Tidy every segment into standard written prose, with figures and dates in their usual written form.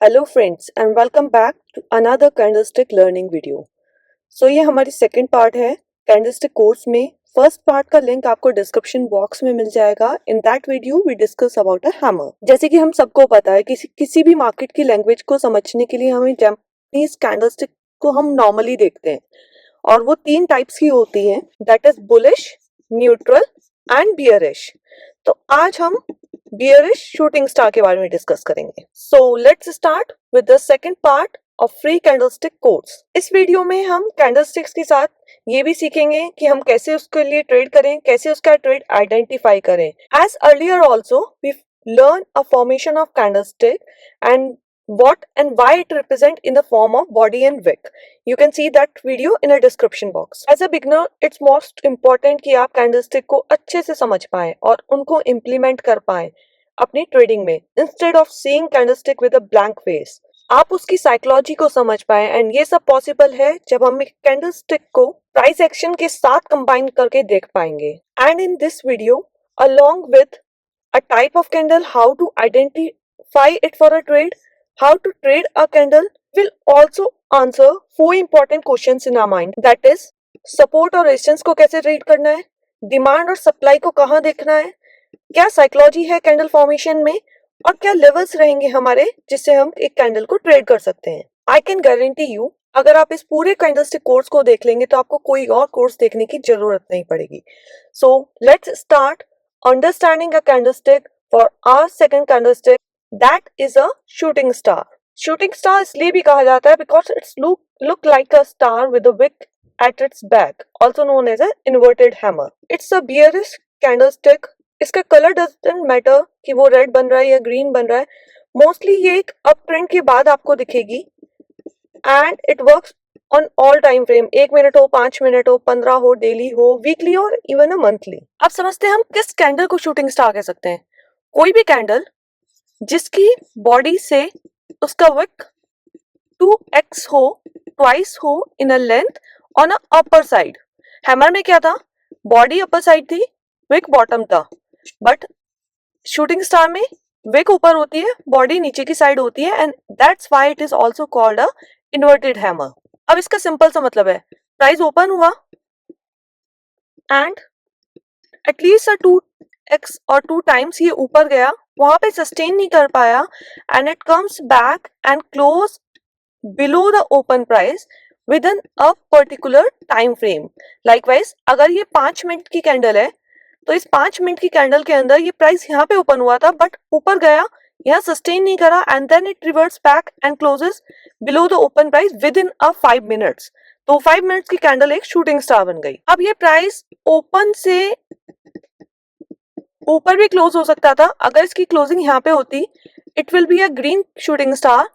Hello friends and welcome back to another candlestick learning video. ये हमारी second part है candlestick course में। First part का link आपको डिस्क्रिप्शन बॉक्स में मिल जाएगा। In that video we discuss about a hammer. जैसे कि हम सबको पता है किसी भी मार्केट की लैंग्वेज को समझने के लिए हमें जापानीज कैंडलस्टिक को हम नॉर्मली देखते हैं और वो तीन टाइप्स की होती हैं, that is bullish, neutral and bearish. तो आज हम बियरिश शूटिंग स्टार के बारे में डिस्कस करेंगे। So let's start with the second part of free candlestick course. इस वीडियो में हम कैंडलस्टिक्स के साथ ये भी सीखेंगे कि हम कैसे उसके लिए ट्रेड करें, कैसे उसका ट्रेड आइडेंटिफाई करें। As earlier also we learn a formation of candlestick and what and why it represent in the form of body and wick. You can see that video in a description box. As a beginner, it's most important कि आप candlestick को अच्छे से समझ पाएं और उनको implement कर पाएं अपनी ट्रेडिंग में, instead of seeing candlestick with a blank face. आप उसकी साइकोलॉजी को समझ पाएं एंड ये सब पॉसिबल है जब हम कैंडलस्टिक को प्राइस एक्शन के साथ कंबाइन करके देख पाएंगे। And in this video along with a type of candle, how to identify it for a trade, how to trade a candle, will also answer four important questions in our mind, that is support और resistance को कैसे read करना है, demand और supply को कहाँ देखना है, क्या साइकोलॉजी है कैंडल फॉर्मेशन में और क्या लेवल्स रहेंगे हमारे जिससे हम एक कैंडल को ट्रेड कर सकते हैं। आई कैन गारंटी यू अगर आप इस पूरे कैंडलस्टिक कोर्स को देख लेंगे तो आपको कोई और कोर्स देखने की जरूरत नहीं पड़ेगी। So let's start understanding a candlestick for our second candlestick, that is a shooting star. Shooting star इसलिए भी कहा जाता है because it's look like a star with a wick at its back, also known as an inverted hammer. It's a bearish candlestick. इसका colour doesn't matter कि वो red बन रहा है या ग्रीन बन रहा है, मोस्टली ये एक अप ट्रेंड के बाद आपको दिखेगी and it works on all time frame, 1 minute हो, 5 मिनट हो, 15 हो, डेली हो, वीकली और इवन अ मंथली। अब समझते हैं हम किस कैंडल को शूटिंग स्टार कह सकते हैं। कोई भी कैंडल जिसकी बॉडी से उसका विक 2x हो, ट्वाइस हो in a length on a upper side. Hammer में क्या था, बॉडी अपर साइड थी, विक बॉटम था, बट शूटिंग स्टार में विक ऊपर होती है, बॉडी नीचे की साइड होती है and that's why it is also called a inverted hammer. अब इसका सिंपल सा मतलब है, प्राइस ओपन हुआ एंड एटलीस्ट 2x और 2 टाइम्स ये ऊपर गया, वहां पे सस्टेन नहीं कर पाया and it comes back and close below the open price within a particular time frame. Likewise अगर ये 5 मिनट की कैंडल है तो इस 5 मिनट की कैंडल के अंदर ये प्राइस यहाँ पे ओपन हुआ था बट ऊपर गया, यहाँ सस्टेन नहीं करा and then it reverts back and closes below the open price within a 5 minutes. तो 5 मिनट्स की कैंडल एक शूटिंग स्टार बन गई। अब ये प्राइस ओपन से ऊपर भी क्लोज हो सकता था, अगर इसकी क्लोजिंग यहाँ पे होती it will be a green shooting star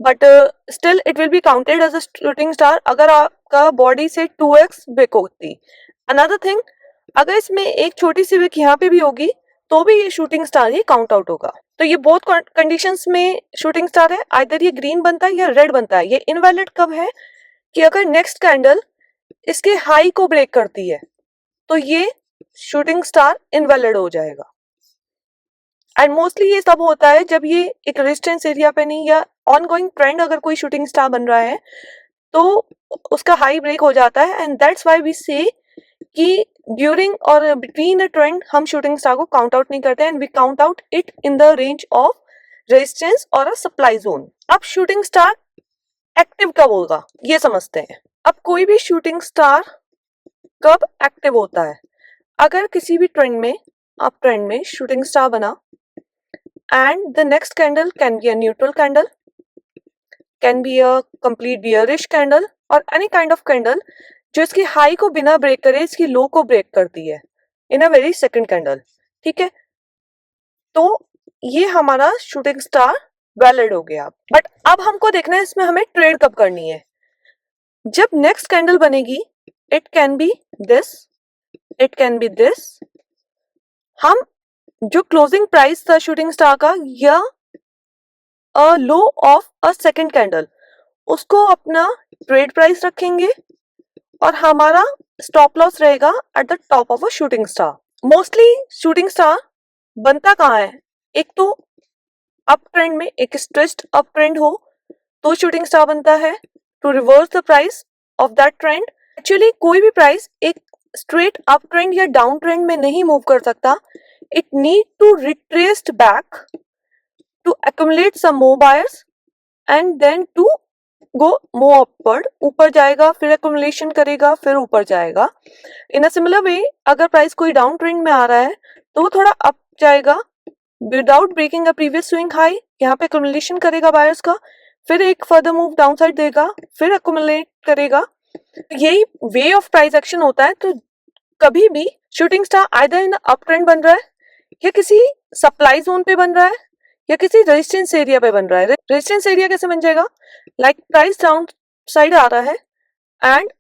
but still it will be counted as a shooting star अगर आपका बॉडी से 2x विक होती। अनदर थिंग, अगर इसमें एक छोटी सी विक यहाँ पे भी होगी तो भी ये शूटिंग स्टार ही काउंट आउट होगा। तो ये बहुत कंडीशंस में शूटिंग स्टार है, आइदर ये ग्रीन बनता है या रेड बनता है। ये इनवैलिड कब है कि अगर नेक्स्ट कैंडल इसके हाई को ब्रेक करती है तो ये शूटिंग स्टार इनवैलिड हो जाएगा। एंड मोस्टली ये तब होता है जब ये एक रेजिस्टेंस एरिया पे नहीं या ऑनगोइंग ट्रेंड अगर कोई शूटिंग स्टार बन रहा है तो उसका हाई ब्रेक हो जाता है एंड दैट्स व्हाई वी से कि ड्यूरिंग और बिटवीन अ ट्रेंड हम शूटिंग स्टार को काउंट आउट नहीं करते and we count out it in the range of resistance और अ सप्लाई जोन। अब शूटिंग स्टार एक्टिव कब होगा ये समझते हैं। अब कोई भी शूटिंग स्टार कब एक्टिव होता है, अगर किसी भी ट्रेंड में अप ट्रेंड में शूटिंग स्टार बना and the next candle can be a neutral candle, can be a complete bearish candle और एनी काइंड ऑफ कैंडल जो इसकी हाई को बिना ब्रेक करे इसकी लो को ब्रेक करती है इन अ वेरी सेकंड कैंडल। ठीक है, तो ये हमारा शूटिंग स्टार वैलिड हो गया। बट अब हमको देखना है इसमें हमें ट्रेड कब करनी है। जब नेक्स्ट कैंडल बनेगी, it can be this, it can be this, हम जो क्लोजिंग प्राइस था शूटिंग स्टार का या अ लो ऑफ अ सेकंड कैंडल उसको अपना ट्रेड प्राइस रखेंगे और हमारा स्टॉप लॉस रहेगा at the top of a shooting star. Mostly shooting star बनता कहाँ है, एक तो अप ट्रेंड में एक स्ट्रेच्ड अप ट्रेंड हो तो शूटिंग स्टार बनता है। To reverse the price of that trend, actually कोई भी प्राइस एक स्ट्रेट अप ट्रेंड या डाउन ट्रेंड में नहीं मूव कर सकता। It need to retraced back to accumulate some more buyers and then to go more upward, ऊपर जाएगा फिर एक्यूमुलेशन करेगा फिर ऊपर जाएगा। इन अ सिमिलर वे अगर प्राइस कोई डाउन ट्रेंड में आ रहा है तो वो थोड़ा अप जाएगा without breaking a previous swing high, यहाँ पे एक्यूमुलेशन करेगा बायर्स का, फिर एक फर्दर मूव डाउन साइड देगा फिर एक्यूमुलेट करेगा। यही वे ऑफ प्राइस एक्शन होता है। तो कभी भी shooting star either in up trend बन रहा है या किसी सप्लाई जोन पे बन रहा है या किसी रेजिस्टेंस एरिया पे बन रहा है। रेजिस्टेंस एरिया कैसे बन जाएगा, लाइक प्राइस डाउन साइड आ रहा है एंड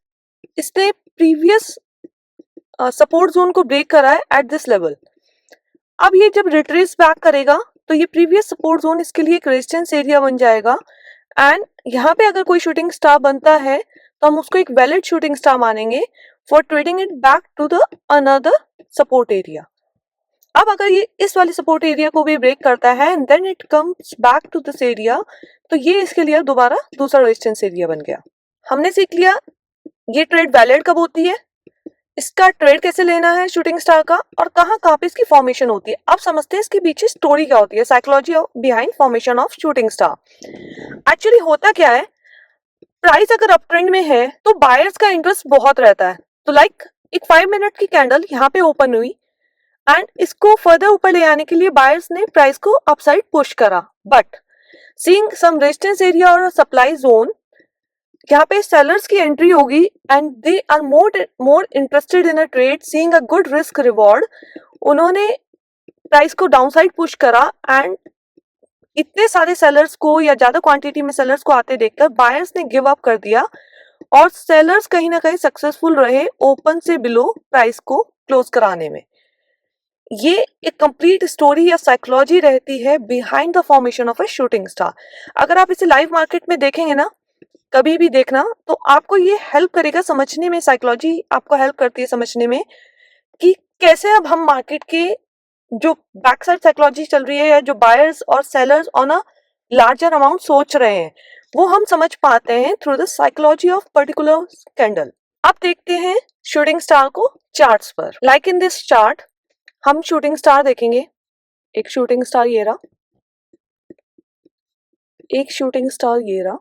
इसने प्रीवियस सपोर्ट जोन को ब्रेक करा है एट दिस लेवल। अब ये जब रिट्रेस बैक करेगा तो ये प्रीवियस सपोर्ट जोन इसके लिए एक रेजिस्टेंस एरिया बन जाएगा एंड यहाँ पे अगर कोई शूटिंग स्टार बनता है तो हम उसको एक वैलिड शूटिंग स्टार मानेंगे for trading it back to the another support area. अब अगर ये इस वाले सपोर्ट एरिया को भी ब्रेक करता है and then it comes back to this area तो ये इसके लिए दोबारा दूसरा रेजिस्टेंस एरिया बन गया। हमने सीख लिया ये ट्रेड वैलिड कब होती है, इसका ट्रेड कैसे लेना है शूटिंग स्टार का, और कहाँ पे इसकी फॉर्मेशन होती है। अब समझते हैं इसके पीछे स्टोरी क्या होती है, psychology behind formation of shooting star. Actually होता क्या है, प्राइस अगर अप ट्रेंड में है तो बायर्स का इंटरेस्ट बहुत रहता है। तो लाइक एक 5 मिनट की कैंडल यहाँ पे ओपन हुई एंड इसको फर्दर ऊपर ले आने के लिए बायर्स ने प्राइस को अपसाइड पुश करा, but seeing some resistance area और सप्लाई जोन, यहाँ पे सेलर्स की एंट्री होगी and they are more interested in a trade seeing a good risk reward. उन्होंने प्राइस को डाउनसाइड पुश करा एंड इतने सारे सेलर्स को या ज्यादा क्वांटिटी में सेलर्स को आते देखकर बायर्स ने गिव अप कर दिया और सेलर्स कहीं ना कहीं सक्सेसफुल रहे ओपन से बिलो प्राइस को क्लोज कराने में। ये एक कंप्लीट स्टोरी या साइकोलॉजी रहती है behind the formation of a shooting star. अगर आप इसे लाइव मार्केट में देखेंगे ना, कभी भी देखना, तो आपको ये हेल्प करेगा समझने में, साइकोलॉजी आपको हेल्प करती है समझने में कि कैसे अब हम मार्केट के जो बैक साइड साइकोलॉजी चल रही है या जो बायर्स और sellers on a larger amount सोच रहे हैं वो हम समझ पाते हैं through the psychology of particular candle. अब देखते हैं शूटिंग स्टार को चार्ट्स पर। लाइक इन दिस चार्ट हम शूटिंग स्टार देखेंगे, एक शूटिंग स्टार ये रहा, एक शूटिंग स्टार ये रहा,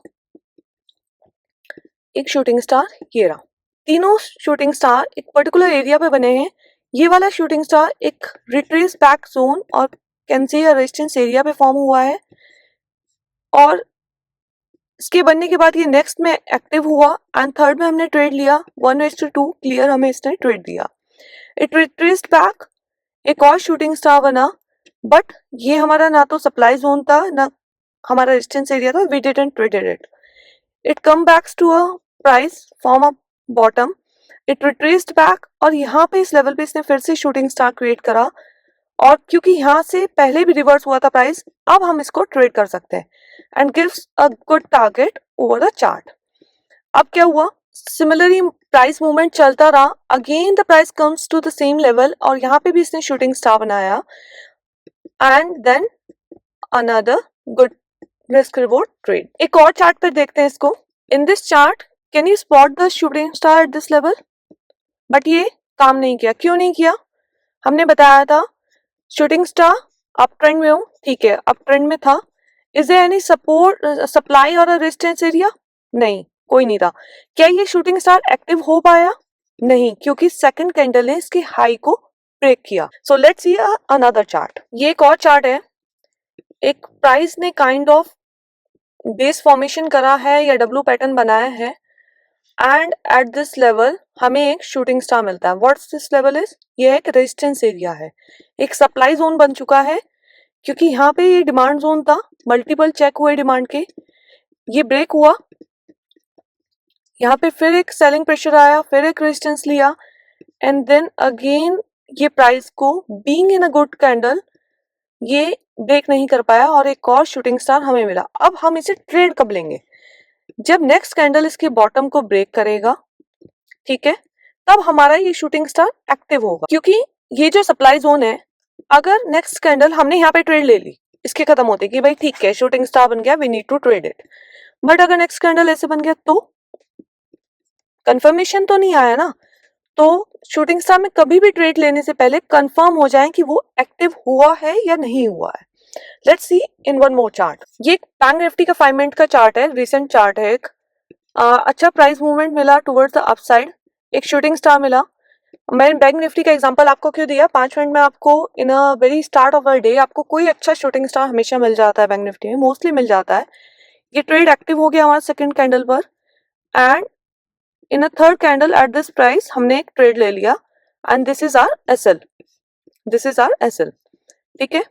एक शूटिंग स्टार ये रहा। तीनों शूटिंग स्टार एक पर्टिकुलर एरिया पे बने हैं। ये वाला शूटिंग स्टार एक रिट्रेस बैक जोन और कैंसी या रेजिस्टेंस एरिया पे फॉर्म हुआ है और इसके बनने के बाद ये नेक्स्ट में एक्टिव हुआ एंड थर्ड में हमने ट्रेड लिया 1:2 क्लियर हमें इसने ट्रेड दिया। इट रिट्रेस्ड बैक, एक और शूटिंग स्टार बना, बट ये हमारा ना तो सप्लाई जोन था ना हमारा रेजिस्टेंस एरिया था, we didn't traded it. It come backs to a price form a bottom, it retraced back और यहाँ पे इस लेवल पे इसने फिर से शूटिंग स्टार क्रिएट करा और क्योंकि यहाँ से पहले भी रिवर्स हुआ था प्राइस, अब हम इसको ट्रेड कर सकते हैं and gives a good target over the chart. अब क्या हुआ, सिमिलरली प्राइस मूवमेंट चलता रहा, again the price comes to the same level और यहाँ पे भी इसने शूटिंग स्टार बनाया and then another good risk reward trade. एक और चार्ट पर देखते हैं इसको। In this chart can you spot the shooting star at this level, but ये काम नहीं किया। क्यों नहीं किया, हमने बताया था शूटिंग स्टार अप ट्रेंड में हो, ठीक है अप ट्रेंड में था, is there any support supply और रेजिस्टेंस एरिया, नहीं कोई नहीं था। क्या ये शूटिंग स्टार एक्टिव हो पाया, नहीं, क्योंकि सेकंड कैंडल ने इसके हाई को ब्रेक किया। So let's see another chart. ये एक और चार्ट है, एक प्राइस ने काइंड ऑफ बेस फॉर्मेशन करा है या डब्ल्यू पैटर्न बनाया है एंड एट दिस लेवल हमें एक शूटिंग स्टार मिलता है। व्हाट्स दिस लेवल इज, ये एक रेजिस्टेंस एरिया है, एक सप्लाई जोन बन चुका है क्योंकि यहाँ पे ये डिमांड जोन था, मल्टीपल चेक हुए डिमांड के, ये ब्रेक हुआ, यहाँ पे फिर एक सेलिंग प्रेशर आया, फिर एक रेजिस्टेंस लिया एंड देन अगेन ये प्राइस को being in a good candle ये ब्रेक नहीं कर पाया और एक और शूटिंग स्टार हमें मिला। अब हम इसे ट्रेड कब लेंगे, जब नेक्स्ट कैंडल इसके बॉटम को ब्रेक करेगा, ठीक है, तब हमारा ये शूटिंग स्टार एक्टिव होगा। क्योंकि ये जो सप्लाई जोन है, अगर नेक्स्ट कैंडल हमने यहाँ पे ट्रेड ले ली, इसके खत्म होते कि भाई ठीक है शूटिंग स्टार बन गया, we need to trade it. But अगर नेक्स्ट कैंडल ऐसे बन गया तो कंफर्मेशन तो नहीं आया ना। तो शूटिंग स्टार में कभी भी ट्रेड लेने से पहले कंफर्म हो जाए कि वो एक्टिव हुआ है या नहीं हुआ है। Let's see in one more chart. ये बैंक निफ्टी का 5 मिनट का चार्ट है, रिसेंट चार्ट है एक। अच्छा प्राइस मूवमेंट मिला टुवर्ड्स द अपसाइड, एक शूटिंग स्टार मिला। मैंने बैंक निफ्टी का एग्जांपल आपको क्यों दिया, 5 मिनट में आपको in a very start of a day आपको कोई अच्छा शूटिंग स्टार हमेशा मिल जाता है, बैंक निफ्टी में मोस्टली मिल जाता है। ये ट्रेड एक्टिव हो गया हमारा सेकंड कैंडल पर, and in a third candle at this price हमने एक ट्रेड ले लिया, and this is our SL, this is our SL. ठीक है,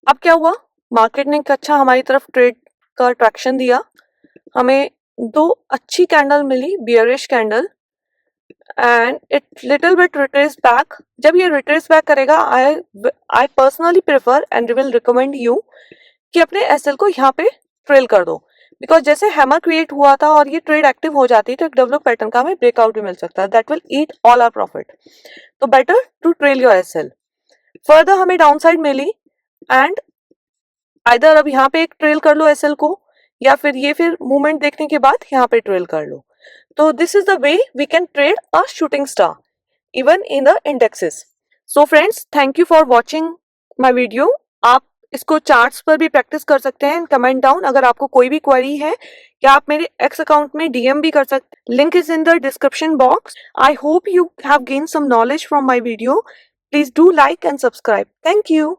अब क्या हुआ, मार्केट ने एक अच्छा हमारी तरफ ट्रेड का अट्रैक्शन दिया, हमें दो अच्छी कैंडल मिली, bearish candle, and it little bit retrace back. जब ये रिट्रेस बैक करेगा, I personally prefer and will recommend you कि अपने एसएल को यहाँ पे ट्रेल कर दो, बिकॉज जैसे हैमर क्रिएट हुआ था और ये ट्रेड एक्टिव हो जाती है तो एक डब्ल्यू पैटर्न का हमें ब्रेकआउट भी मिल सकता है, that will eat all our profit. तो better to trail your SL. Further हमें डाउन साइड मिली, एंड आइदर अब यहाँ पे एक ट्रेल कर लो एसएल को, या फिर ये फिर मूवमेंट देखने के बाद यहाँ पे ट्रेल कर लो। तो this is the way we can trade a shooting star even in the indexes. So friends, thank you for watching my video. आप इसको चार्ट्स पर भी प्रैक्टिस कर सकते हैं। कमेंट डाउन अगर आपको कोई भी क्वेरी है, या आप मेरे एक्स अकाउंट में डीएम भी कर सकते हैं। Link is in the description box. I hope you have gain some knowledge from my video. Please do like and subscribe. Thank you.